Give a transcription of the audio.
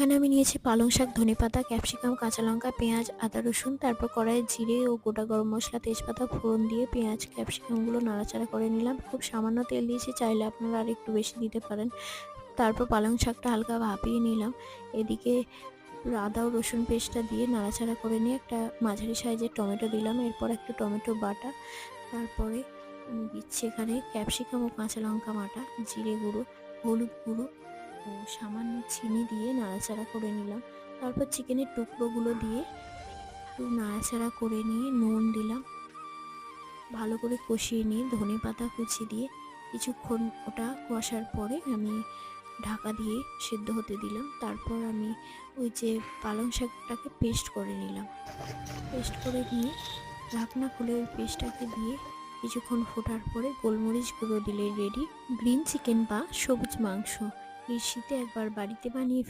এখানে আমি নিয়েছি পালং শাক, ধনেপাতা, ক্যাপসিকাম, কাঁচা লঙ্কা, পেঁয়াজ, আদা, রসুন। তারপর কড়াইয়ে জিরে ও গোটা গরম মশলা, তেজপাতা ফোড়ন দিয়ে পেঁয়াজ ক্যাপসিকামগুলো নাড়াচাড়া করে নিলাম। খুব সামান্য তেল দিয়েছি, চাইলে আপনারা আর একটু বেশি দিতে পারেন। তারপর পালং শাকটা হালকা ভাপিয়ে নিলাম। এদিকে আদা ও রসুন পেস্টটা দিয়ে নাড়াচাড়া করে নিয়ে একটা মাঝারি সাইজের টমেটো দিলাম। এরপর একটা টমেটো বাটা, তারপরে আমি দিচ্ছি এখানে ক্যাপসিকাম ও কাঁচা লঙ্কা বাটা, জিরে গুঁড়ো, হলুদ গুঁড়ো ও সামান্য চিনি দিয়ে নাড়াচাড়া করে নিলাম। তারপর চিকেনের টুকরোগুলো দিয়ে একটু নাড়াচাড়া করে নিয়ে নুন দিলাম। ভালো করে কষিয়ে নিয়ে ধনেপাতা কুচি দিয়ে কিছুক্ষণ ওটা কষার পরে আমি ঢাকা দিয়ে সেদ্ধ হতে দিলাম। তারপর আমি ওই যে পালং শাকটাকে পেস্ট করে নিলাম। পেস্ট করে নিয়ে ঢাকনা খুলে ওই পেস্টটাকে দিয়ে কিছুক্ষণ ফোটার পরে গোলমরিচ গুঁড়ো দিলে রেডি গ্রিন চিকেন বা সবুজ মাংস। এই শীতে একবার বাড়িতে বানিয়ে